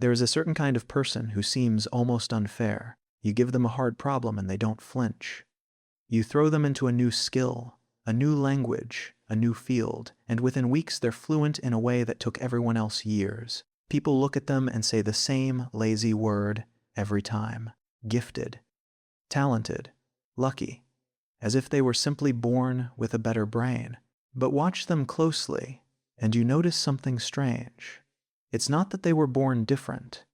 There is a certain kind of person who seems almost unfair. You give them a hard problem and they don't flinch. You throw them into a new skill, a new language, a new field, and within weeks they're fluent in a way that took everyone else years. People look at them and say the same lazy word every time. Gifted, talented, lucky, as if they were simply born with a better brain. But watch them closely, and you notice something strange. It's not that they were born different.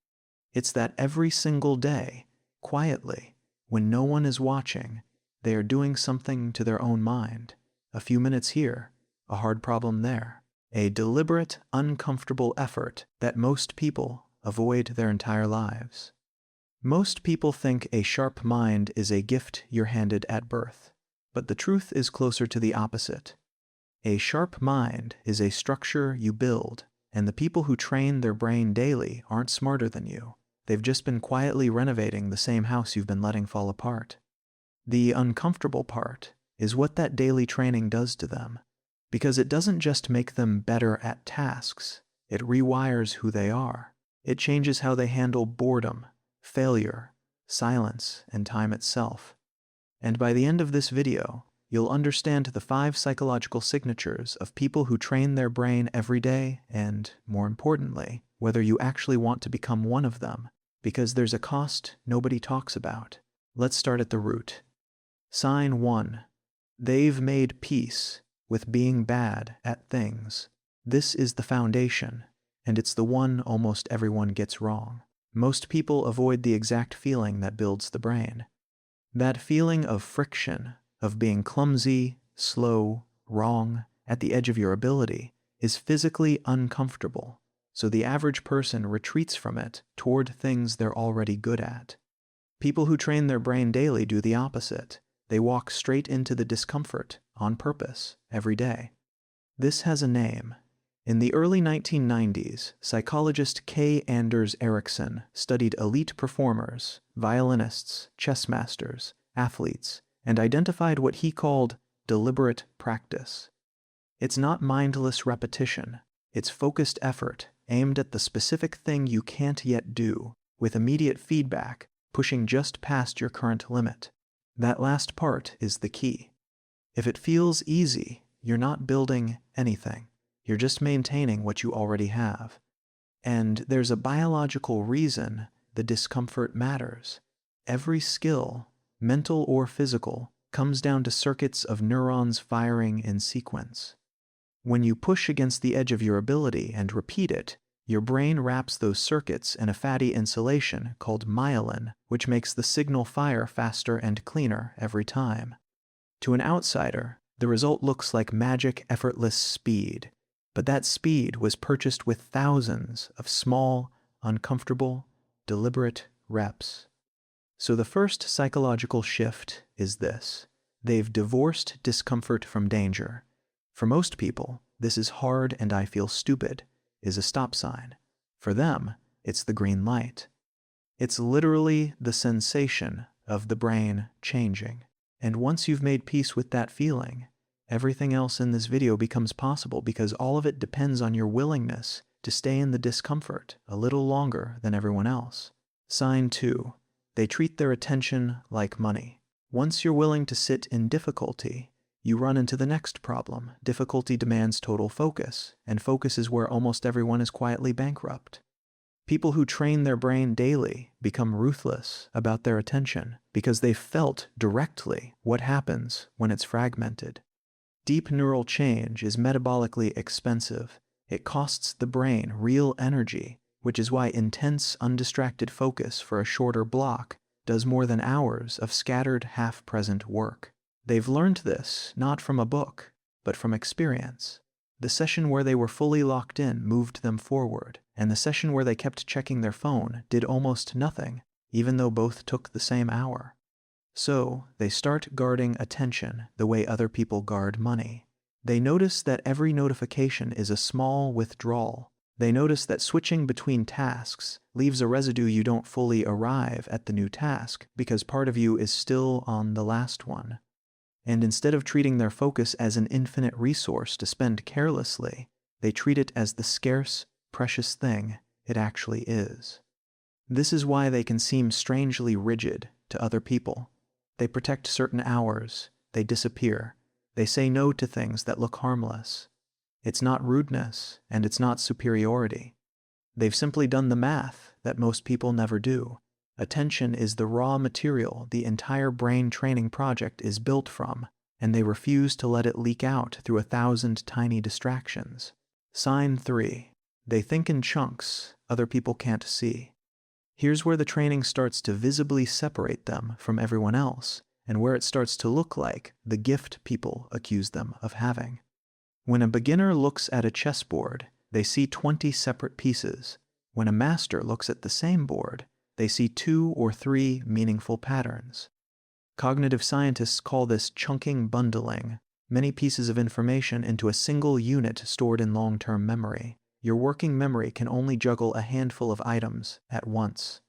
It's that every single day, quietly, when no one is watching, they are doing something to their own mind. A few minutes here, a hard problem there. A deliberate, uncomfortable effort that most people avoid their entire lives. Most people think a sharp mind is a gift you're handed at birth, but the truth is closer to the opposite. A sharp mind is a structure you build, and the people who train their brain daily aren't smarter than you. They've just been quietly renovating the same house you've been letting fall apart. The uncomfortable part is what that daily training does to them, because it doesn't just make them better at tasks, it rewires who they are. It changes how they handle boredom, failure, silence, and time itself. And by the end of this video, you'll understand the 5 psychological signatures of people who train their brain every day and, more importantly, whether you actually want to become one of them, because there's a cost nobody talks about. Let's start at the root. Sign 1. They've made peace with being bad at things. This is the foundation, and it's the one almost everyone gets wrong. Most people avoid the exact feeling that builds the brain. That feeling of friction, of being clumsy, slow, wrong, at the edge of your ability, is physically uncomfortable, so the average person retreats from it toward things they're already good at. People who train their brain daily do the opposite. They walk straight into the discomfort, on purpose, every day. This has a name. In the early 1990s, psychologist K. Anders Ericsson studied elite performers, violinists, chess masters, athletes, and identified what he called deliberate practice. It's not mindless repetition, it's focused effort aimed at the specific thing you can't yet do, with immediate feedback, pushing just past your current limit. That last part is the key. If it feels easy, you're not building anything. You're just maintaining what you already have. And there's a biological reason the discomfort matters. Every skill, mental or physical, comes down to circuits of neurons firing in sequence. When you push against the edge of your ability and repeat it, your brain wraps those circuits in a fatty insulation called myelin, which makes the signal fire faster and cleaner every time. To an outsider, the result looks like magic, effortless speed, but that speed was purchased with thousands of small, uncomfortable, deliberate reps. So the first psychological shift is this. They've divorced discomfort from danger. For most people, this is hard and I feel stupid is a stop sign. For them, it's the green light. It's literally the sensation of the brain changing. And once you've made peace with that feeling, everything else in this video becomes possible because all of it depends on your willingness to stay in the discomfort a little longer than everyone else. Sign 2. They treat their attention like money. Once you're willing to sit in difficulty, you run into the next problem. Difficulty demands total focus, and focus is where almost everyone is quietly bankrupt. People who train their brain daily become ruthless about their attention because they've felt directly what happens when it's fragmented. Deep neural change is metabolically expensive. It costs the brain real energy, which is why intense, undistracted focus for a shorter block does more than hours of scattered, half-present work. They've learned this not from a book, but from experience. The session where they were fully locked in moved them forward, and the session where they kept checking their phone did almost nothing, even though both took the same hour. So, they start guarding attention the way other people guard money. They notice that every notification is a small withdrawal. They notice that switching between tasks leaves a residue. You don't fully arrive at the new task because part of you is still on the last one. And instead of treating their focus as an infinite resource to spend carelessly, they treat it as the scarce, precious thing it actually is. This is why they can seem strangely rigid to other people. They protect certain hours, they disappear, they say no to things that look harmless. It's not rudeness, and it's not superiority. They've simply done the math that most people never do. Attention is the raw material the entire brain training project is built from, and they refuse to let it leak out through 1,000 tiny distractions. Sign 3. They think in chunks other people can't see. Here's where the training starts to visibly separate them from everyone else, and where it starts to look like the gift people accuse them of having. When a beginner looks at a chessboard, they see 20 separate pieces. When a master looks at the same board, they see 2 or 3 meaningful patterns. Cognitive scientists call this chunking bundling, many pieces of information into a single unit stored in long-term memory. Your working memory can only juggle a handful of items at once.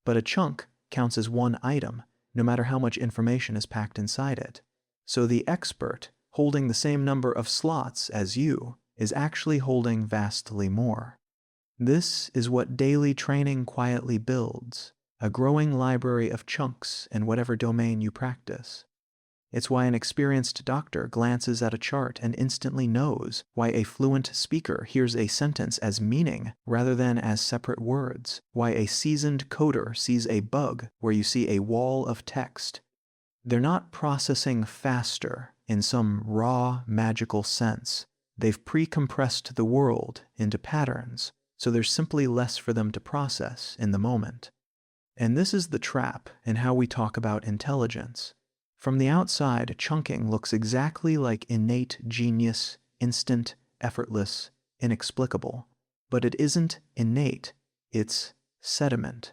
But a chunk counts as one item, no matter how much information is packed inside it. So the expert, holding the same number of slots as you, is actually holding vastly more. This is what daily training quietly builds, a growing library of chunks in whatever domain you practice. It's why an experienced doctor glances at a chart and instantly knows, why a fluent speaker hears a sentence as meaning rather than as separate words, why a seasoned coder sees a bug where you see a wall of text. They're not processing faster in some raw, magical sense. They've pre-compressed the world into patterns, so there's simply less for them to process in the moment. And this is the trap in how we talk about intelligence. From the outside, chunking looks exactly like innate genius, instant, effortless, inexplicable. But it isn't innate, it's sediment.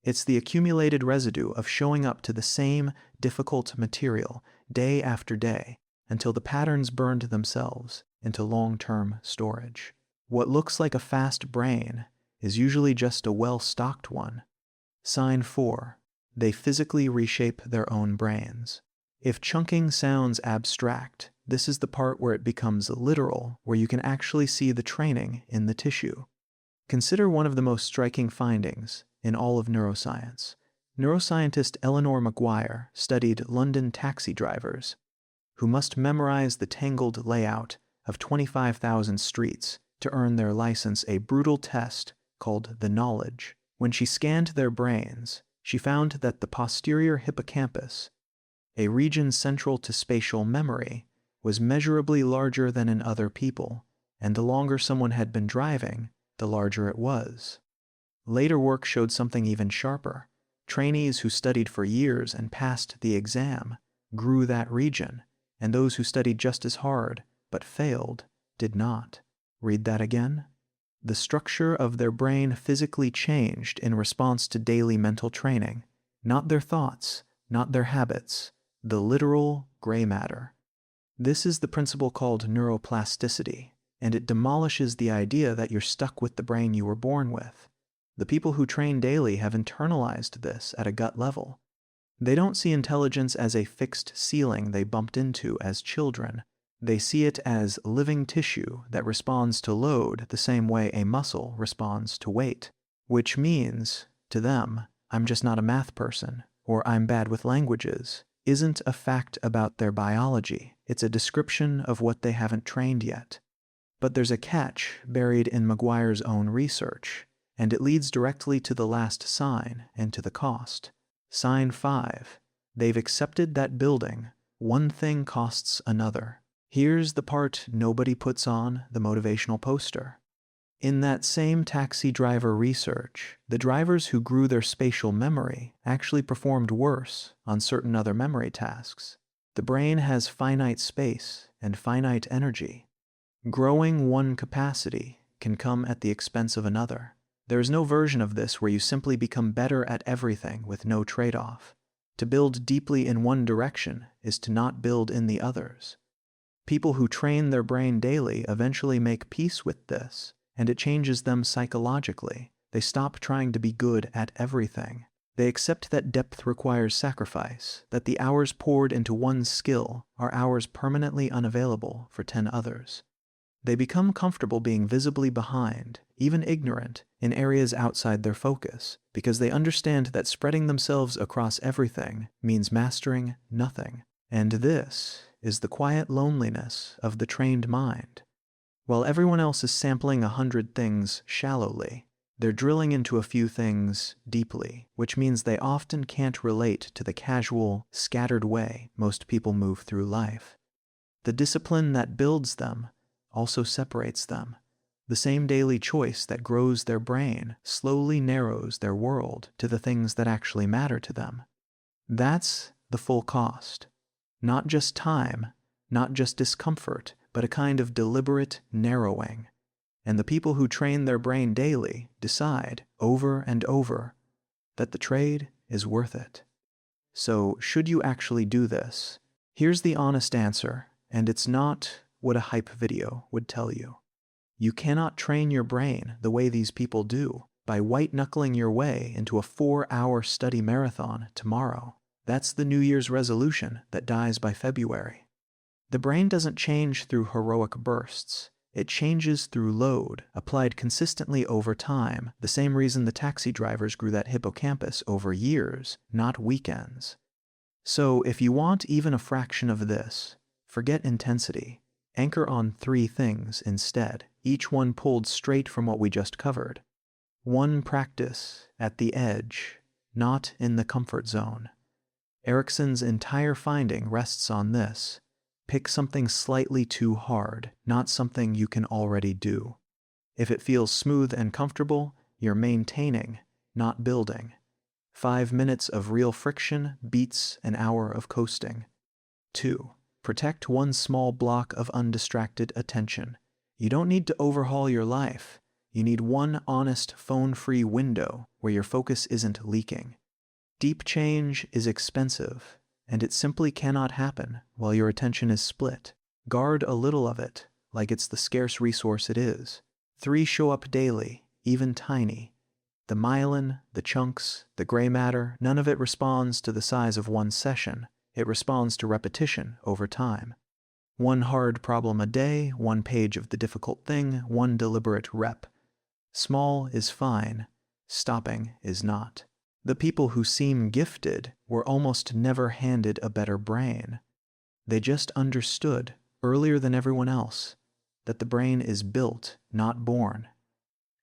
It's the accumulated residue of showing up to the same difficult material day after day until the patterns burned themselves into long-term storage. What looks like a fast brain is usually just a well-stocked one. Sign 4. They physically reshape their own brains. If chunking sounds abstract, this is the part where it becomes literal, where you can actually see the training in the tissue. Consider one of the most striking findings in all of neuroscience. Neuroscientist Eleanor Maguire studied London taxi drivers who must memorize the tangled layout of 25,000 streets to earn their license, a brutal test called the knowledge. When she scanned their brains, she found that the posterior hippocampus, a region central to spatial memory, was measurably larger than in other people, and the longer someone had been driving, the larger it was. Later work showed something even sharper. Trainees who studied for years and passed the exam grew that region, and those who studied just as hard but failed did not. Read that again. The structure of their brain physically changed in response to daily mental training, not their thoughts, not their habits, the literal gray matter. This is the principle called neuroplasticity, and it demolishes the idea that you're stuck with the brain you were born with. The people who train daily have internalized this at a gut level. They don't see intelligence as a fixed ceiling they bumped into as children. They see it as living tissue that responds to load the same way a muscle responds to weight, which means, to them, I'm just not a math person, or I'm bad with languages, isn't a fact about their biology. It's a description of what they haven't trained yet. But there's a catch buried in Maguire's own research, and it leads directly to the last sign and to the cost. Sign 5. They've accepted that building one thing costs another. Here's the part nobody puts on the motivational poster. In that same taxi driver research, the drivers who grew their spatial memory actually performed worse on certain other memory tasks. The brain has finite space and finite energy. Growing one capacity can come at the expense of another. There is no version of this where you simply become better at everything with no trade-off. To build deeply in one direction is to not build in the others. People who train their brain daily eventually make peace with this, and it changes them psychologically. They stop trying to be good at everything. They accept that depth requires sacrifice, that the hours poured into one skill are hours permanently unavailable for 10 others. They become comfortable being visibly behind, even ignorant, in areas outside their focus, because they understand that spreading themselves across everything means mastering nothing. And this is the quiet loneliness of the trained mind. While everyone else is sampling 100 things shallowly, they're drilling into a few things deeply, which means they often can't relate to the casual, scattered way most people move through life. The discipline that builds them also separates them. The same daily choice that grows their brain slowly narrows their world to the things that actually matter to them. That's the full cost. Not just time, not just discomfort, but a kind of deliberate narrowing. And the people who train their brain daily decide, over and over, that the trade is worth it. So, should you actually do this? Here's the honest answer, and it's not what a hype video would tell you. You cannot train your brain the way these people do, by white-knuckling your way into a 4-hour study marathon tomorrow. That's the New Year's resolution that dies by February. The brain doesn't change through heroic bursts. It changes through load, applied consistently over time, the same reason the taxi drivers grew that hippocampus over years, not weekends. So if you want even a fraction of this, forget intensity. Anchor on 3 things instead, each one pulled straight from what we just covered. 1, practice at the edge, not in the comfort zone. Erickson's entire finding rests on this. Pick something slightly too hard, not something you can already do. If it feels smooth and comfortable, you're maintaining, not building. 5 minutes of real friction beats an hour of coasting. 2. Protect one small block of undistracted attention. You don't need to overhaul your life. You need one honest, phone-free window where your focus isn't leaking. Deep change is expensive, and it simply cannot happen while your attention is split. Guard a little of it, like it's the scarce resource it is. 3. Show up daily, even tiny. The myelin, the chunks, the gray matter, none of it responds to the size of one session. It responds to repetition over time. 1 hard problem a day, 1 page of the difficult thing, 1 deliberate rep. Small is fine, stopping is not. The people who seem gifted were almost never handed a better brain. They just understood, earlier than everyone else, that the brain is built, not born.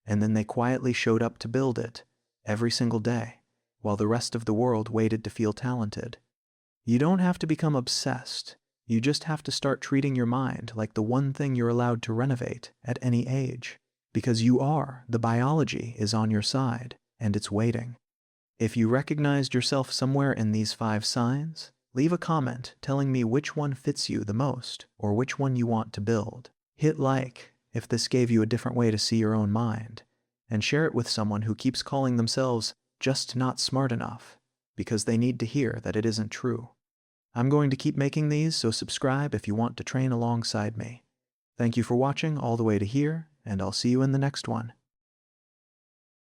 And then they quietly showed up to build it, every single day, while the rest of the world waited to feel talented. You don't have to become obsessed. You just have to start treating your mind like the one thing you're allowed to renovate at any age. Because you are, the biology is on your side, and it's waiting. If you recognized yourself somewhere in these 5 signs, leave a comment telling me which one fits you the most or which one you want to build. Hit like if this gave you a different way to see your own mind, and share it with someone who keeps calling themselves just not smart enough because they need to hear that it isn't true. I'm going to keep making these, so subscribe if you want to train alongside me. Thank you for watching all the way to here, and I'll see you in the next one.